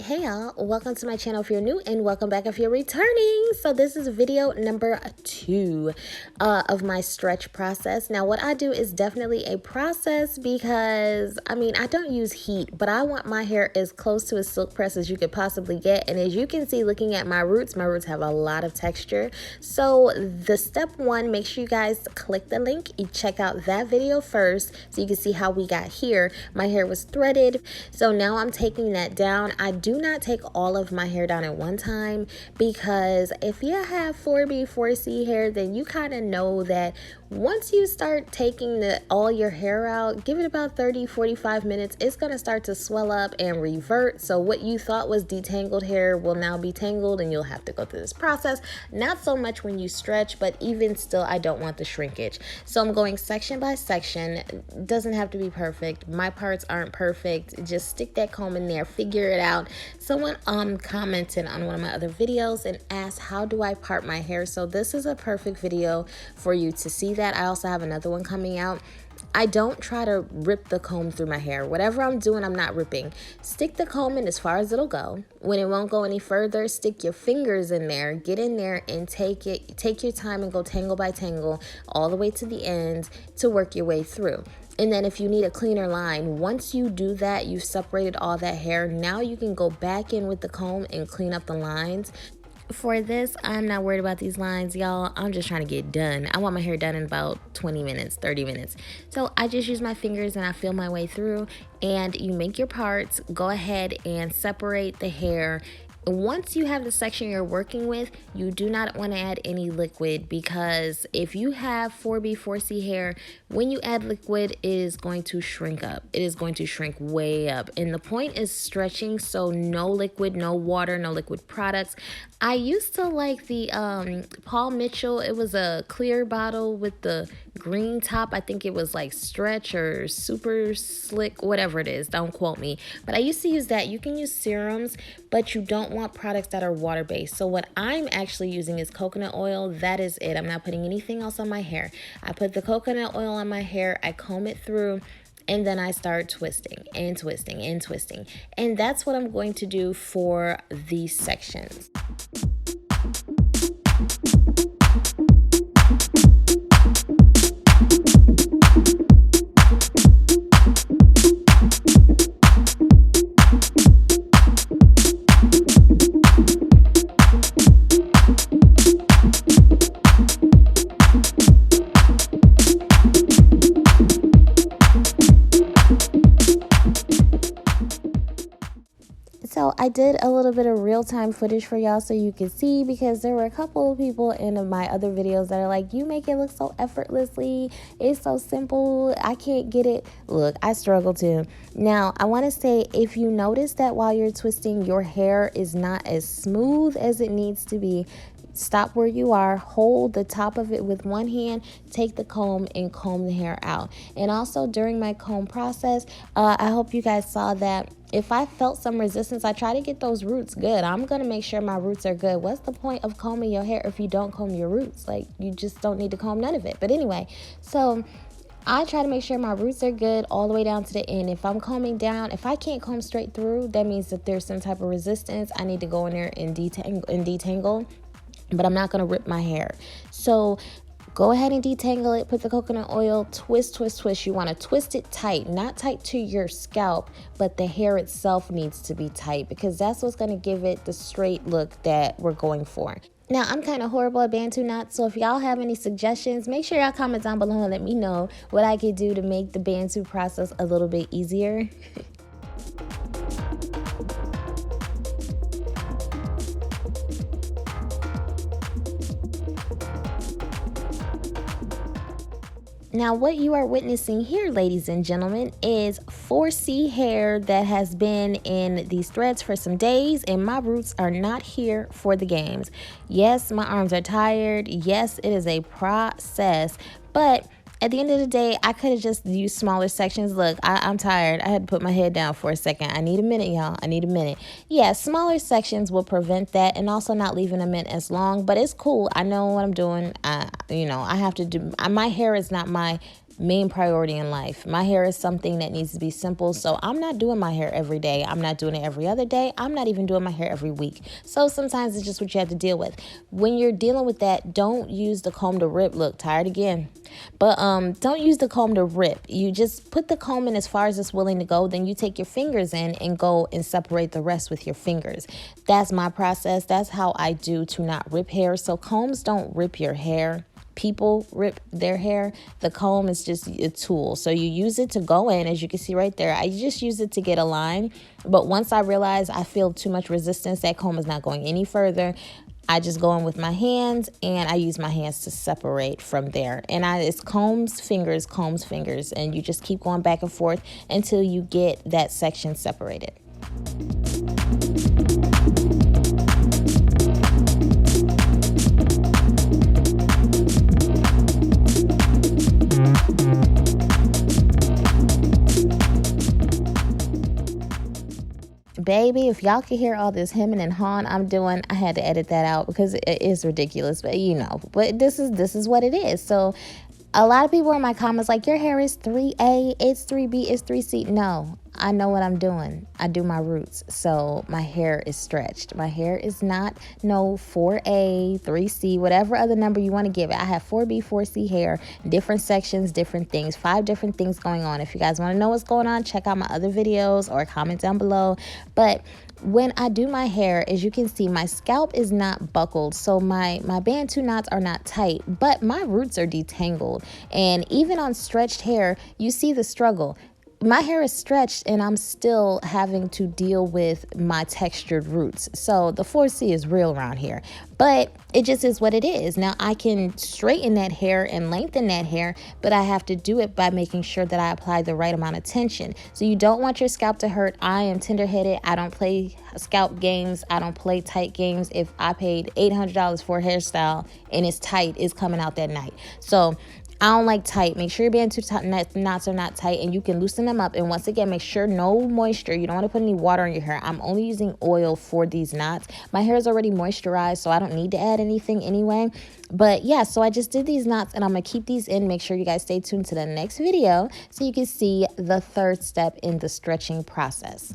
Hey y'all, welcome to my channel if you're new and welcome back if you're returning. So this is video number 2 of my stretch process. Now what I do is definitely a process because I don't use heat, but I want my hair as close to a silk press as you could possibly get. And as you can see looking at my roots have a lot of texture. So the step 1, make sure you guys click the link, you check out that video first so you can see how we got here. My hair was threaded, so now I'm taking that down. I do not take all of my hair down at one time because if you have 4B, 4C hair, then you kind of know that once you start taking all your hair out, give it about 30-45 minutes, it's going to start to swell up and revert. So what you thought was detangled hair will now be tangled and you'll have to go through this process. Not so much when you stretch, but even still, I don't want the shrinkage. So I'm going section by section. It doesn't have to be perfect. My parts aren't perfect. Just stick that comb in there, figure it out. Someone commented on one of my other videos and asked, how do I part my hair? So this is a perfect video for you to see that. I also have another one coming out. I don't try to rip the comb through my hair. Whatever I'm doing, I'm not ripping. Stick the comb in as far as it'll go. When it won't go any further, stick your fingers in there, get in there and take your time and go tangle by tangle all the way to the end to work your way through. And then if you need a cleaner line, once you do that, you've separated all that hair. Now you can go back in with the comb and clean up the lines. For this, I'm not worried about these lines, y'all. I'm just trying to get done. I want my hair done in about 20 minutes, 30 minutes. So I just use my fingers and I feel my way through. And you make your parts, go ahead and separate the hair. Once you have the section you're working with, you do not want to add any liquid, because if you have 4B, 4C hair, when you add liquid, it is going to shrink up. It is going to shrink way up. And the point is stretching, so no liquid, no water, no liquid products. I used to like the Paul Mitchell. It was a clear bottle with the green top. I think it was like Stretch or Super Slick, whatever it is. Don't quote me. But I used to use that. You can use serums, but you don't want products that are water-based. So what I'm actually using is coconut oil. That is it. I'm not putting anything else on my hair. I put the coconut oil on my hair. I comb it through. And then I start twisting and twisting and twisting. And that's what I'm going to do for these sections. So I did a little bit of real-time footage for y'all so you can see, because there were a couple of people in my other videos that are like, you make it look so effortlessly, it's so simple, I can't get it. Look, I struggle too. Now I want to say, if you notice that while you're twisting your hair is not as smooth as it needs to be, stop where you are, hold the top of it with one hand, take the comb and comb the hair out. And also during my comb process, I hope you guys saw that if I felt some resistance, I try to get those roots good. I'm going to make sure my roots are good. What's the point of combing your hair if you don't comb your roots? Like, you just don't need to comb none of it. But anyway, so I try to make sure my roots are good all the way down to the end. If I'm combing down, if I can't comb straight through, that means that there's some type of resistance. I need to go in there and detangle. But I'm not going to rip my hair. So go ahead and detangle it, put the coconut oil, twist, twist, twist. You want to twist it tight, not tight to your scalp, but the hair itself needs to be tight, because that's what's going to give it the straight look that we're going for. Now, I'm kind of horrible at Bantu knots, so if y'all have any suggestions, make sure y'all comment down below and let me know what I could do to make the Bantu process a little bit easier. Now, what you are witnessing here, ladies and gentlemen, is 4C hair that has been in these threads for some days, and my roots are not here for the games. Yes, my arms are tired. Yes, it is a process, but at the end of the day, I could have just used smaller sections. Look, I'm tired. I had to put my head down for a second. I need a minute, y'all. I need a minute. Yeah, smaller sections will prevent that, and also not leaving them in as long. But it's cool. I know what I'm doing. I have to do. My hair is not my main priority in life. My hair is something that needs to be simple, so I'm not doing my hair every day. I'm not doing it every other day. I'm not even doing my hair every week. So sometimes it's just what you have to deal with. When you're dealing with that, don't use the comb to rip. Look, tired again. But don't use the comb to rip. You just put the comb in as far as it's willing to go. Then you take your fingers in and go and separate the rest with your fingers. That's my process. That's how I do to not rip hair. So combs don't rip your hair. People rip their hair. The comb is just a tool. So you use it to go in, as you can see right there. I just use it to get a line. But once I realize I feel too much resistance, that comb is not going any further, I just go in with my hands, and I use my hands to separate from there. And it's combs, fingers, and you just keep going back and forth until you get that section separated. Baby, if y'all could hear all this hemming and hawing I'm doing, I had to edit that out because it is ridiculous. But but this is what it is. So a lot of people in my comments like, your hair is 3A, it's 3B, it's 3C. No, I know what I'm doing. I do my roots. So my hair is stretched. My hair is not no 4A, 3C, whatever other number you want to give it. I have 4B, 4C hair, different sections, different things, 5 different things going on. If you guys want to know what's going on, check out my other videos or comment down below. But when I do my hair, as you can see, my scalp is not buckled, so my Bantu knots are not tight, but my roots are detangled. And even on stretched hair, you see the struggle. My hair is stretched and I'm still having to deal with my textured roots. So the 4C is real around here, but it just is what it is. Now I can straighten that hair and lengthen that hair, but I have to do it by making sure that I apply the right amount of tension. So you don't want your scalp to hurt. I am tender-headed. I don't play scalp games. I don't play tight games. If I paid $800 for a hairstyle and it's tight, it's coming out that night. So I don't like tight. Make sure your Bantu knots are not tight, and you can loosen them up. And once again, make sure no moisture. You don't want to put any water on your hair. I'm only using oil for these knots. My hair is already moisturized, so I don't need to add anything anyway. But yeah, so I just did these knots, and I'm going to keep these in. Make sure you guys stay tuned to the next video so you can see the third step in the stretching process.